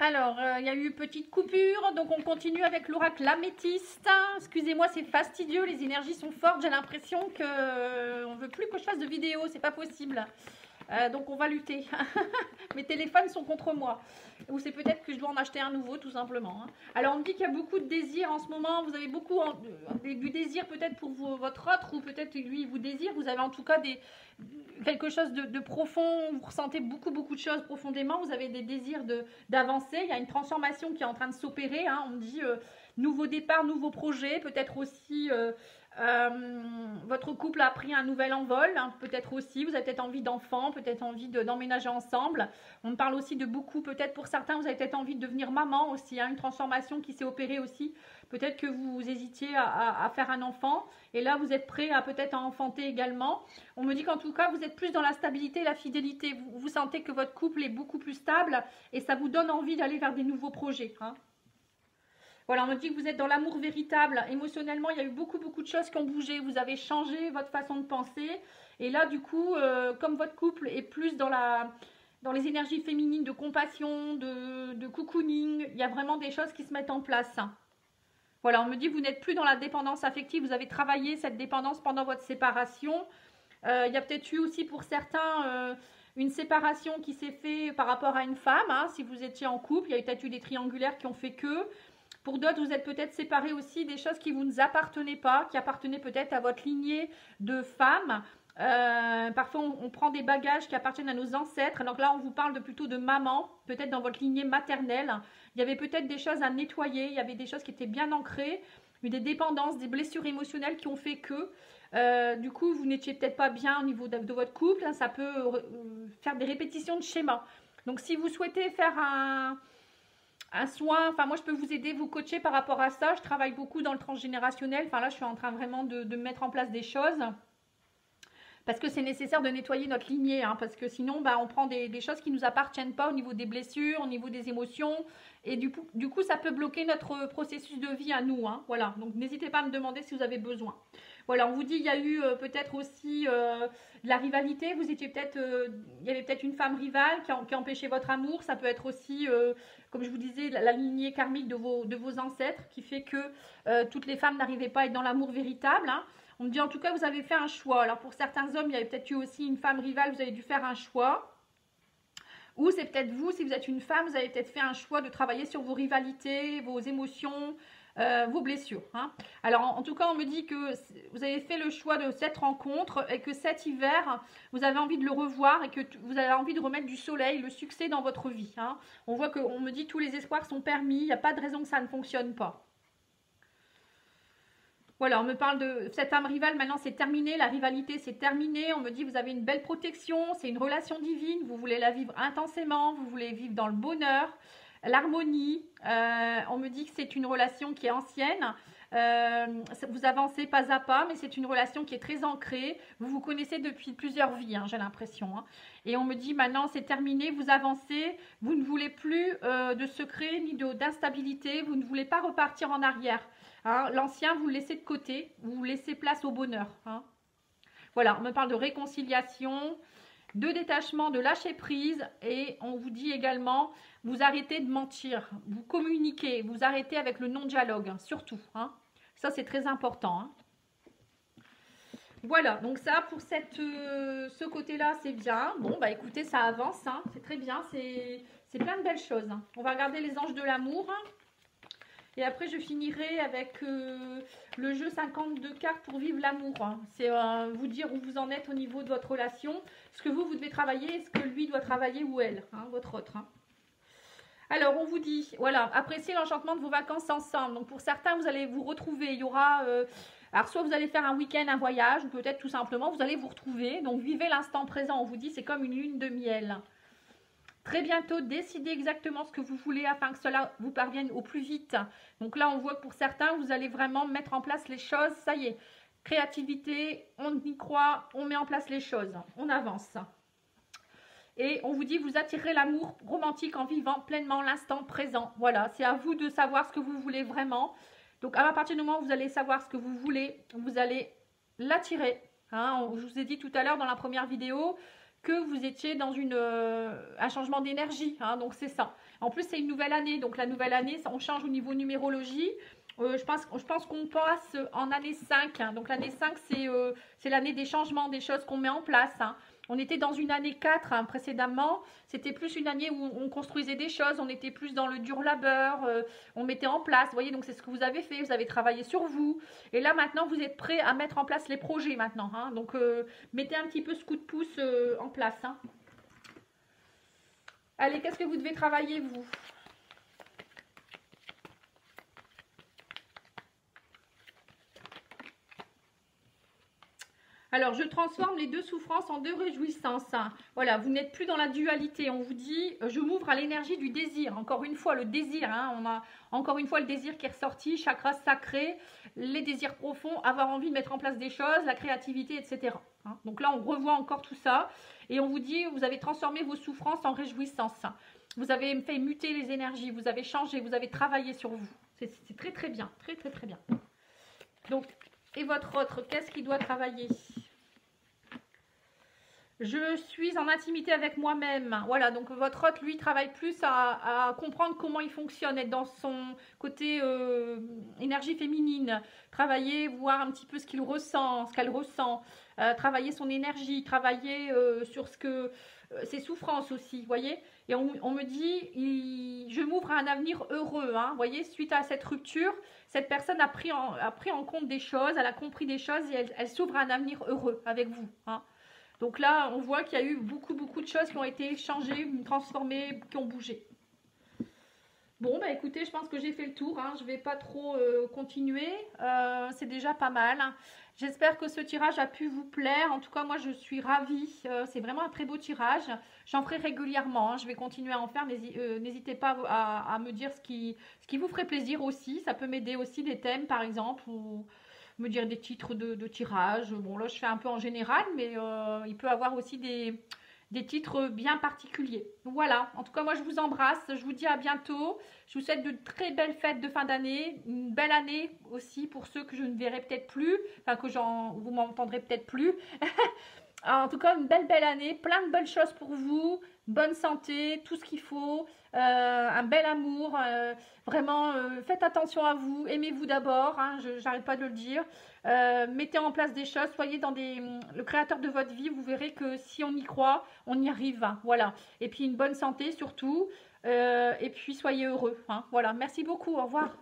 Alors, il y a eu une petite coupure, donc on continue avec l'oracle l'améthyste. Excusez-moi, c'est fastidieux, les énergies sont fortes, j'ai l'impression que on veut plus que je fasse de vidéo, c'est pas possible. Donc on va lutter. Mes téléphones sont contre moi. Ou c'est peut-être que je dois en acheter un nouveau, tout simplement. Alors on me dit qu'il y a beaucoup de désirs en ce moment. Vous avez beaucoup du désir peut-être pour votre autre, ou peut-être lui il vous désire. Vous avez en tout cas quelque chose de profond. Vous ressentez beaucoup de choses profondément. Vous avez des désirs d'avancer. Il y a une transformation qui est en train de s'opérer. On me dit nouveau départ, nouveau projet. Peut-être aussi... votre couple a pris un nouvel envol, peut-être aussi, vous avez peut-être envie d'enfants, peut-être envie d'emménager ensemble. On me parle aussi de beaucoup, peut-être pour certains, vous avez peut-être envie de devenir maman aussi, une transformation qui s'est opérée aussi. Peut-être que vous hésitiez à faire un enfant, et là vous êtes prêt à peut-être à enfanter également. On me dit qu'en tout cas, vous êtes plus dans la stabilité et la fidélité. Vous sentez que votre couple est beaucoup plus stable, et ça vous donne envie d'aller vers des nouveaux projets. Voilà, on me dit que vous êtes dans l'amour véritable. Émotionnellement, il y a eu beaucoup de choses qui ont bougé. Vous avez changé votre façon de penser. Et là, du coup, comme votre couple est plus dans les énergies féminines de compassion, de cocooning, il y a vraiment des choses qui se mettent en place. Voilà, on me dit que vous n'êtes plus dans la dépendance affective. Vous avez travaillé cette dépendance pendant votre séparation. Il y a peut-être eu aussi pour certains... une séparation qui s'est faite par rapport à une femme. Si vous étiez en couple, il y a peut-être eu des triangulaires qui ont fait que... Pour d'autres, vous êtes peut-être séparés aussi des choses qui ne vous appartenaient pas, qui appartenaient peut-être à votre lignée de femmes. Parfois, on prend des bagages qui appartiennent à nos ancêtres. Alors là, on vous parle plutôt de maman, peut-être dans votre lignée maternelle. Il y avait peut-être des choses à nettoyer, il y avait des choses qui étaient bien ancrées, des dépendances, des blessures émotionnelles qui ont fait que, du coup, vous n'étiez peut-être pas bien au niveau de votre couple. Ça peut faire des répétitions de schémas. Donc, si vous souhaitez faire un soin, enfin moi je peux vous aider, vous coacher par rapport à ça. Je travaille beaucoup dans le transgénérationnel, enfin là je suis en train vraiment de mettre en place des choses parce que c'est nécessaire de nettoyer notre lignée, parce que sinon on prend des choses qui ne nous appartiennent pas au niveau des blessures, au niveau des émotions, et du coup ça peut bloquer notre processus de vie à nous, voilà, donc n'hésitez pas à me demander si vous avez besoin. Voilà, on vous dit il y a eu peut-être aussi de la rivalité, vous étiez peut-être, il y avait peut-être une femme rivale qui a empêché votre amour, ça peut être aussi, comme je vous disais, la lignée karmique de vos ancêtres qui fait que toutes les femmes n'arrivaient pas à être dans l'amour véritable. On me dit en tout cas vous avez fait un choix. Alors pour certains hommes, il y avait peut-être eu aussi une femme rivale, vous avez dû faire un choix. Ou c'est peut-être vous, si vous êtes une femme, vous avez peut-être fait un choix de travailler sur vos rivalités, vos émotions, vos blessures. Alors en tout cas, on me dit que vous avez fait le choix de cette rencontre et que cet hiver, vous avez envie de le revoir et que vous avez envie de remettre du soleil, le succès dans votre vie. On voit qu'on me dit que tous les espoirs sont permis, il n'y a pas de raison que ça ne fonctionne pas. Voilà, on me parle de cette âme rivale, maintenant c'est terminé, la rivalité c'est terminé, on me dit vous avez une belle protection, c'est une relation divine, vous voulez la vivre intensément, vous voulez vivre dans le bonheur, l'harmonie, on me dit que c'est une relation qui est ancienne, vous avancez pas à pas, mais c'est une relation qui est très ancrée, vous vous connaissez depuis plusieurs vies, j'ai l'impression, et on me dit maintenant c'est terminé, vous avancez, vous ne voulez plus de secrets ni d'instabilité, vous ne voulez pas repartir en arrière. L'ancien, vous le laissez de côté, vous laissez place au bonheur. Voilà, on me parle de réconciliation, de détachement, de lâcher prise, et on vous dit également, vous arrêtez de mentir, vous communiquez, vous arrêtez avec le non-dialogue, surtout. Ça, c'est très important. Voilà, donc ça, pour ce côté-là, c'est bien. Bon, bah écoutez, ça avance, c'est très bien, c'est plein de belles choses. On va regarder les anges de l'amour. Et après, je finirai avec le jeu 52 cartes pour vivre l'amour. C'est vous dire où vous en êtes au niveau de votre relation. Ce que vous devez travailler et ce que lui doit travailler ou elle, votre autre. Alors, on vous dit, voilà, appréciez l'enchantement de vos vacances ensemble. Donc, pour certains, vous allez vous retrouver. Il y aura... alors, soit vous allez faire un week-end, un voyage, ou peut-être tout simplement, vous allez vous retrouver. Donc, vivez l'instant présent. On vous dit, c'est comme une lune de miel. Très bientôt, décidez exactement ce que vous voulez afin que cela vous parvienne au plus vite. Donc là, on voit que pour certains, vous allez vraiment mettre en place les choses. Ça y est, créativité, on y croit, on met en place les choses, on avance. Et on vous dit, vous attirez l'amour romantique en vivant pleinement l'instant présent. Voilà, c'est à vous de savoir ce que vous voulez vraiment. Donc à partir du moment où vous allez savoir ce que vous voulez, vous allez l'attirer. Je vous ai dit tout à l'heure dans la première vidéo que vous étiez dans un changement d'énergie, hein, donc c'est ça. En plus, c'est une nouvelle année, donc la nouvelle année, on change au niveau numérologie. Je pense qu'on passe en année 5, hein. Donc l'année 5, c'est l'année des changements, des choses qu'on met en place, hein. On était dans une année 4 hein, précédemment, c'était plus une année où on construisait des choses, on était plus dans le dur labeur, on mettait en place, vous voyez, donc c'est ce que vous avez fait, vous avez travaillé sur vous. Et là maintenant, vous êtes prêts à mettre en place les projets maintenant, hein. Donc mettez un petit peu ce coup de pouce en place, hein. Allez, qu'est-ce que vous devez travailler vous? Alors, je transforme les deux souffrances en deux réjouissances. Voilà, vous n'êtes plus dans la dualité. On vous dit, je m'ouvre à l'énergie du désir. Encore une fois, le désir. Hein, on a encore une fois le désir qui est ressorti. Chakra sacré, les désirs profonds, avoir envie de mettre en place des choses, la créativité, etc. Hein, donc là, on revoit encore tout ça. Et on vous dit, vous avez transformé vos souffrances en réjouissances. Vous avez fait muter les énergies. Vous avez changé. Vous avez travaillé sur vous. C'est très, très bien. Très, très, très bien. Donc, et votre autre, qu'est-ce qui doit travailler? Je suis en intimité avec moi-même. Voilà, donc votre hôte, lui, travaille plus à comprendre comment il fonctionne, être dans son côté énergie féminine, travailler, voir un petit peu ce qu'il ressent, ce qu'elle ressent, travailler son énergie, travailler sur ses souffrances aussi, vous voyez. Et on me dit, je m'ouvre à un avenir heureux, hein, vous voyez, suite à cette rupture, cette personne a pris en compte des choses, elle a compris des choses et elle s'ouvre à un avenir heureux avec vous, hein. Donc là, on voit qu'il y a eu beaucoup de choses qui ont été changées, transformées, qui ont bougé. Bon, bah écoutez, je pense que j'ai fait le tour, hein. Je ne vais pas trop continuer. C'est déjà pas mal. J'espère que ce tirage a pu vous plaire. En tout cas, moi, je suis ravie. C'est vraiment un très beau tirage. J'en ferai régulièrement, hein. Je vais continuer à en faire. N'hésitez pas à me dire ce qui vous ferait plaisir aussi. Ça peut m'aider aussi des thèmes, par exemple, ou me dire des titres de tirage. Bon, là, je fais un peu en général, mais il peut avoir aussi des titres bien particuliers. Voilà, en tout cas, moi, je vous embrasse. Je vous dis à bientôt. Je vous souhaite de très belles fêtes de fin d'année. Une belle année aussi pour ceux que je ne verrai peut-être plus. Enfin, vous m'entendrez peut-être plus. En tout cas, une belle année. Plein de belles choses pour vous. Bonne santé, tout ce qu'il faut. Un bel amour. Vraiment, faites attention à vous. Aimez-vous d'abord. Hein, je n'arrête pas de le dire. Mettez en place des choses. Soyez dans le créateur de votre vie. Vous verrez que si on y croit, on y arrive. Hein, voilà. Et puis, une bonne santé surtout. Et puis, soyez heureux. Hein, voilà. Merci beaucoup. Au revoir.